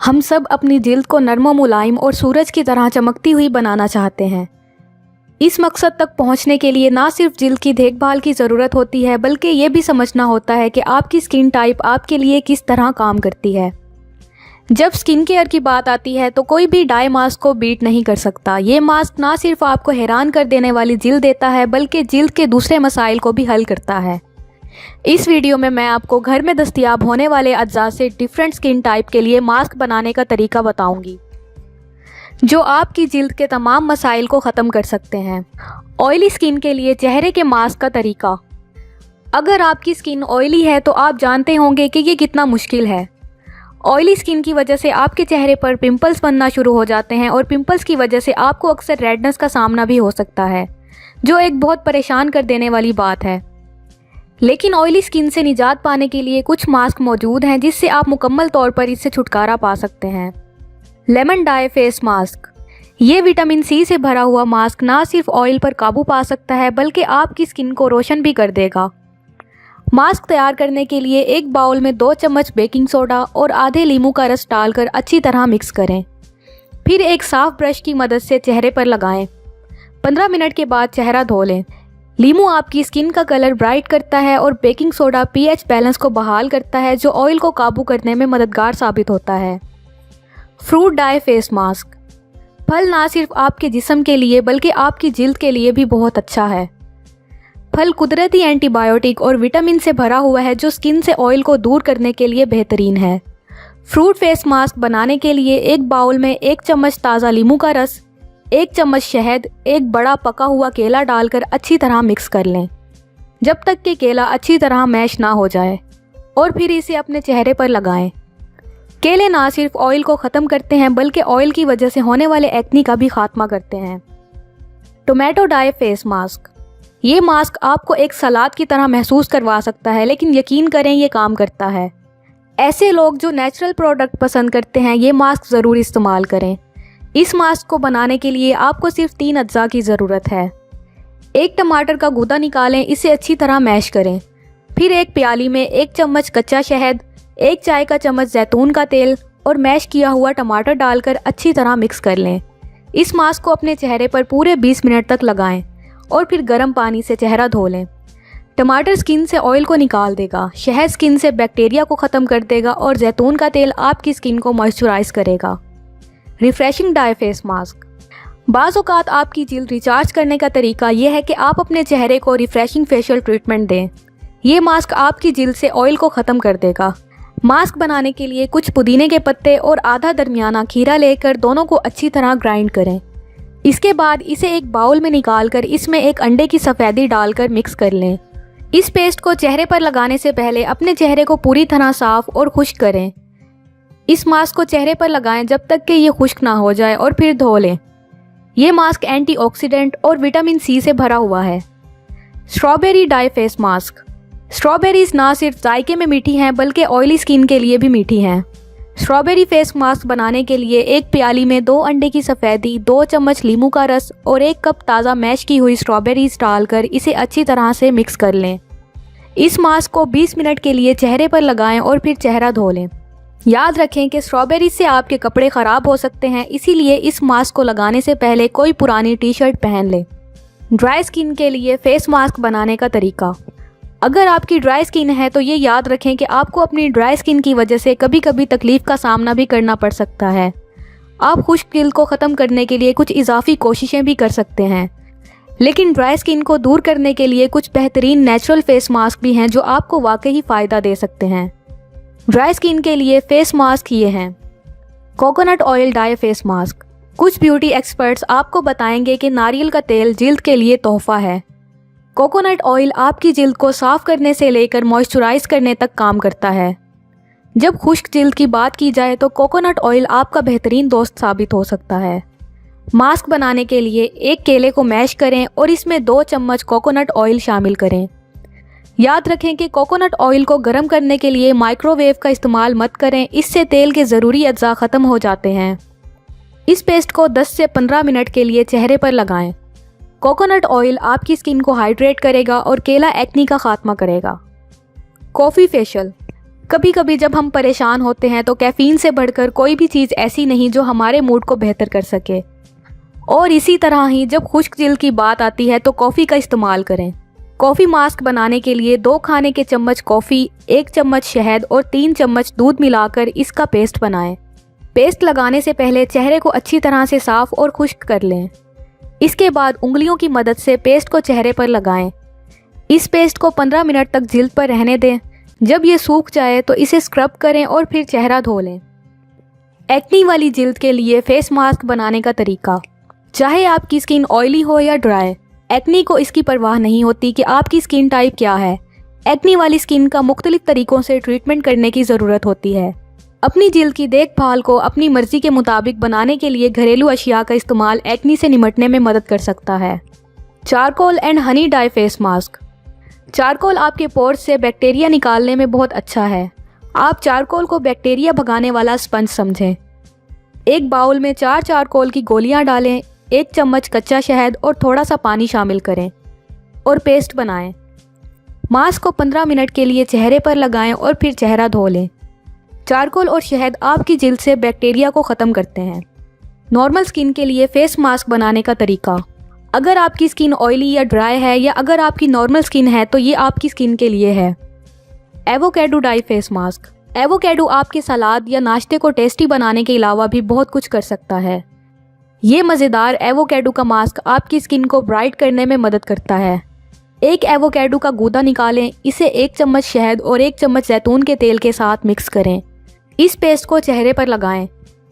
हम सब अपनी जिल्द को नर्म व मुलायम और सूरज की तरह चमकती हुई बनाना चाहते हैं। इस मकसद तक पहुंचने के लिए ना सिर्फ जिल्द की देखभाल की ज़रूरत होती है, बल्कि ये भी समझना होता है कि आपकी स्किन टाइप आपके लिए किस तरह काम करती है। जब स्किन केयर की बात आती है तो कोई भी डाई मास्क को बीट नहीं कर सकता। ये मास्क ना सिर्फ आपको हैरान कर देने वाली जिल्द देता है, बल्कि जिल्द के दूसरे मसाइल को भी हल करता है। इस वीडियो में मैं आपको घर में दस्तयाब होने वाले अज्जा से डिफरेंट स्किन टाइप के लिए मास्क बनाने का तरीका बताऊंगी, जो आपकी जिल्द के तमाम मसाइल को ख़त्म कर सकते हैं। ऑयली स्किन के लिए चेहरे के मास्क का तरीका। अगर आपकी स्किन ऑयली है तो आप जानते होंगे कि ये कितना मुश्किल है। ऑयली स्किन की वजह से आपके चेहरे पर पिंपल्स बनना शुरू हो जाते हैं और पिंपल्स की वजह से आपको अक्सर रेडनेस का सामना भी हो सकता है, जो एक बहुत परेशान कर देने वाली बात है। लेकिन ऑयली स्किन से निजात पाने के लिए कुछ मास्क मौजूद हैं जिससे आप मुकम्मल तौर पर इससे छुटकारा पा सकते हैं। Lemon DIY face mask. ये विटामिन सी से भरा हुआ मास्क ना सिर्फ ऑयल पर काबू पा सकता है, बल्कि आपकी स्किन को रोशन भी कर देगा। मास्क तैयार करने के लिए एक बाउल में 2 चम्मच बेकिंग सोडा और आधे नींबू का रस डालकर अच्छी तरह मिक्स करें। फिर एक साफ ब्रश की मदद से चेहरे पर लगाएं। 15 मिनट के बाद चेहरा धो लें। नींबू आपकी स्किन का कलर ब्राइट करता है और बेकिंग सोडा पीएच बैलेंस को बहाल करता है, जो ऑयल को काबू करने में मददगार साबित होता है। Fruit DIY face mask. फल ना सिर्फ आपके जिस्म के लिए बल्कि आपकी जिल्द के लिए भी बहुत अच्छा है। फल कुदरती एंटीबायोटिक और विटामिन से भरा हुआ है, जो स्किन से ऑयल को दूर करने के लिए बेहतरीन है। फ्रूट फेस मास्क बनाने के लिए एक बाउल में 1 चम्मच ताज़ा नींबू का रस, 1 चम्मच शहद, एक बड़ा पका हुआ केला डालकर अच्छी तरह मिक्स कर लें, जब तक कि केला अच्छी तरह मैश ना हो जाए, और फिर इसे अपने चेहरे पर लगाएं। केले ना सिर्फ ऑयल को ख़त्म करते हैं, बल्कि ऑयल की वजह से होने वाले एक्नी का भी खात्मा करते हैं। Tomato DIY face mask. ये मास्क आपको एक सलाद की तरह महसूस करवा सकता है, लेकिन यकीन करें ये काम करता है। ऐसे लोग जो नेचुरल प्रोडक्ट पसंद करते हैं, ये मास्क ज़रूर इस्तेमाल करें। इस मास्क को बनाने के लिए आपको सिर्फ 3 अज्जा की ज़रूरत है। एक टमाटर का गूदा निकालें, इसे अच्छी तरह मैश करें। फिर एक प्याली में 1 चम्मच कच्चा शहद, 1 चाय का चम्मच जैतून का तेल और मैश किया हुआ टमाटर डालकर अच्छी तरह मिक्स कर लें। इस मास्क को अपने चेहरे पर पूरे 20 मिनट तक लगाएं और फिर गर्म पानी से चेहरा धो लें। टमाटर स्किन से ऑयल को निकाल देगा, शहद स्किन से बैक्टीरिया को ख़त्म कर देगा और जैतून का तेल आपकी स्किन को मॉइस्चराइज करेगा। Refreshing DIY face mask. बाज़ औक़ात आपकी जिल्द रिचार्ज करने का तरीका यह है कि आप अपने चेहरे को रिफ्रेशिंग फेशियल ट्रीटमेंट दें। ये मास्क आपकी जिल्द से ऑयल को ख़त्म कर देगा। मास्क बनाने के लिए कुछ पुदीने के पत्ते और आधा दरमियाना खीरा लेकर दोनों को अच्छी तरह ग्राइंड करें। इसके बाद इसे एक बाउल में निकालकर इसमें एक अंडे की सफ़ेदी डालकर मिक्स कर लें। इस पेस्ट को चेहरे पर लगाने से पहले अपने चेहरे को पूरी तरह साफ़ और खुश्क करें। इस मास्क को चेहरे पर लगाएं जब तक कि ये खुश्क ना हो जाए और फिर धो लें। ये मास्क एंटीऑक्सीडेंट और विटामिन सी से भरा हुआ है। Strawberry DIY face mask. Strawberries ना सिर्फ जायके में मीठी हैं, बल्कि ऑयली स्किन के लिए भी मीठी हैं। स्ट्रॉबेरी फेस मास्क बनाने के लिए एक प्याली में 2 अंडे की सफ़ेदी, 2 चम्मच नींबू का रस और 1 कप ताज़ा मैश की हुई स्ट्रॉबेरीज डालकर इसे अच्छी तरह से मिक्स कर लें। इस मास्क को 20 मिनट के लिए चेहरे पर लगाएं और फिर चेहरा धो लें। याद रखें कि स्ट्रॉबेरी से आपके कपड़े ख़राब हो सकते हैं, इसीलिए इस मास्क को लगाने से पहले कोई पुरानी टी-शर्ट पहन लें। ड्राई स्किन के लिए फेस मास्क बनाने का तरीका। अगर आपकी ड्राई स्किन है तो ये याद रखें कि आपको अपनी ड्राई स्किन की वजह से कभी कभी तकलीफ़ का सामना भी करना पड़ सकता है। आप खुश्क जिल्द को ख़त्म करने के लिए कुछ इजाफी कोशिशें भी कर सकते हैं, लेकिन ड्राई स्किन को दूर करने के लिए कुछ बेहतरीन नेचुरल फेस मास्क भी हैं जो आपको वाकई फ़ायदा दे सकते हैं। ड्राई स्किन के लिए फेस मास्क ये हैं। Coconut oil DIY face mask. कुछ ब्यूटी एक्सपर्ट्स आपको बताएंगे कि नारियल का तेल जिल्द के लिए तोहफ़ा है। कोकोनट ऑयल आपकी जिल्द को साफ़ करने से लेकर मॉइस्चराइज करने तक काम करता है। जब खुश्क जिल्द की बात की जाए तो कोकोनट ऑयल आपका बेहतरीन दोस्त साबित हो सकता है। मास्क बनाने के लिए एक केले को मैश करें और इसमें 2 चम्मच कोकोनट ऑयल शामिल करें। याद रखें कि कोकोनट ऑयल को गर्म करने के लिए माइक्रोवेव का इस्तेमाल मत करें, इससे तेल के ज़रूरी अज्जा ख़त्म हो जाते हैं। इस पेस्ट को 10 से 15 मिनट के लिए चेहरे पर लगाएं। कोकोनट ऑयल आपकी स्किन को हाइड्रेट करेगा और केला एक्नी का खात्मा करेगा। Coffee facial. कभी कभी जब हम परेशान होते हैं तो कैफ़ीन से बढ़कर कोई भी चीज़ ऐसी नहीं जो हमारे मूड को बेहतर कर सके। और इसी तरह ही जब खुश्क जिल्द की बात आती है तो कॉफ़ी का इस्तेमाल करें। कॉफ़ी मास्क बनाने के लिए 2 खाने के चम्मच कॉफ़ी, 1 चम्मच शहद और 3 चम्मच दूध मिलाकर इसका पेस्ट बनाएं। पेस्ट लगाने से पहले चेहरे को अच्छी तरह से साफ़ और खुश्क कर लें। इसके बाद उंगलियों की मदद से पेस्ट को चेहरे पर लगाएं। इस पेस्ट को 15 मिनट तक जिल्द पर रहने दें। जब ये सूख जाए तो इसे स्क्रब करें और फिर चेहरा धो लें। एक्नी वाली जिल्द के लिए फेस मास्क बनाने का तरीका। चाहे आपकी स्किन ऑयली हो या ड्राई, एक्नी को इसकी परवाह नहीं होती कि आपकी स्किन टाइप क्या है। एक्नी वाली स्किन का मुख्तलिफ तरीक़ों से ट्रीटमेंट करने की ज़रूरत होती है। अपनी जिल्द की देखभाल को अपनी मर्ज़ी के मुताबिक बनाने के लिए घरेलू अशिया का इस्तेमाल एक्नी से निपटने में मदद कर सकता है। Charcoal and honey DIY face mask. Charcoal आपके पोर्स से बैक्टीरिया निकालने में बहुत अच्छा है। आप चारकोल को बैक्टीरिया भगाने वाला स्पंज समझें। एक बाउल में 4 चारकोल की गोलियां डालें, 1 चम्मच कच्चा शहद और थोड़ा सा पानी शामिल करें और पेस्ट बनाएं। मास्क को 15 मिनट के लिए चेहरे पर लगाएं और फिर चेहरा धो लें। चारकोल और शहद आपकी जिल्द से बैक्टीरिया को ख़त्म करते हैं। नॉर्मल स्किन के लिए फेस मास्क बनाने का तरीका। अगर आपकी स्किन ऑयली या ड्राई है या अगर आपकी नॉर्मल स्किन है तो ये आपकी स्किन के लिए है। Avocado DIY face mask. Avocado आपके सलाद या नाश्ते को टेस्टी बनाने के अलावा भी बहुत कुछ कर सकता है। ये मज़ेदार एवोकेडो का मास्क आपकी स्किन को ब्राइट करने में मदद करता है। एक एवोकेडो का गूदा निकालें, इसे 1 चम्मच शहद और 1 चम्मच जैतून के तेल के साथ मिक्स करें। इस पेस्ट को चेहरे पर लगाएं।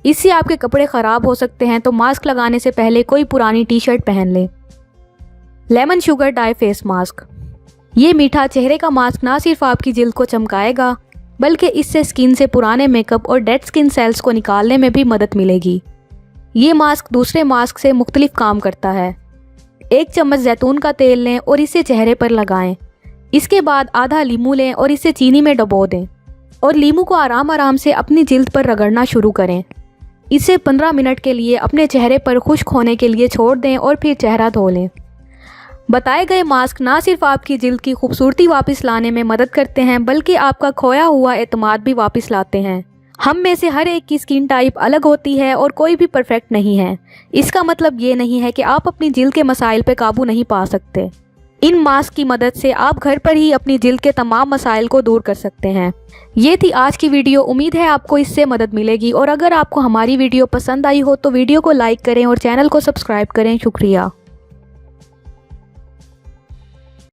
इससे आपके कपड़े ख़राब हो सकते हैं, तो मास्क लगाने से पहले कोई पुरानी टी-शर्ट पहन लें। Lemon sugar DIY face mask. ये मीठा चेहरे का मास्क ना सिर्फ आपकी जिल्द को चमकाएगा बल्कि इससे स्किन से पुराने मेकअप और डेड स्किन सेल्स को निकालने में भी मदद मिलेगी। ये मास्क दूसरे मास्क से मुख्तलिफ काम करता है। 1 चम्मच जैतून का तेल लें और इसे चेहरे पर लगाएं। इसके बाद आधा लीमू लें और इसे चीनी में डुबो दें और लीमू को आराम आराम से अपनी जिल्द पर रगड़ना शुरू करें। इसे 15 मिनट के लिए अपने चेहरे पर खुश्क होने के लिए छोड़ दें और फिर चेहरा धो लें। बताए गए मास्क ना सिर्फ आपकी जिल्द की खूबसूरती वापस लाने में मदद करते हैं बल्कि आपका खोया हुआ एतमाद भी वापस लाते हैं। हम में से हर एक की स्किन टाइप अलग होती है और कोई भी परफेक्ट नहीं है। इसका मतलब ये नहीं है कि आप अपनी जिल्द के मसाइल पे काबू नहीं पा सकते। इन मास्क की मदद से आप घर पर ही अपनी जिल्द के तमाम मसाइल को दूर कर सकते हैं। ये थी आज की वीडियो। उम्मीद है आपको इससे मदद मिलेगी और अगर आपको हमारी वीडियो पसंद आई हो तो वीडियो को लाइक करें और चैनल को सब्सक्राइब करें। शुक्रिया।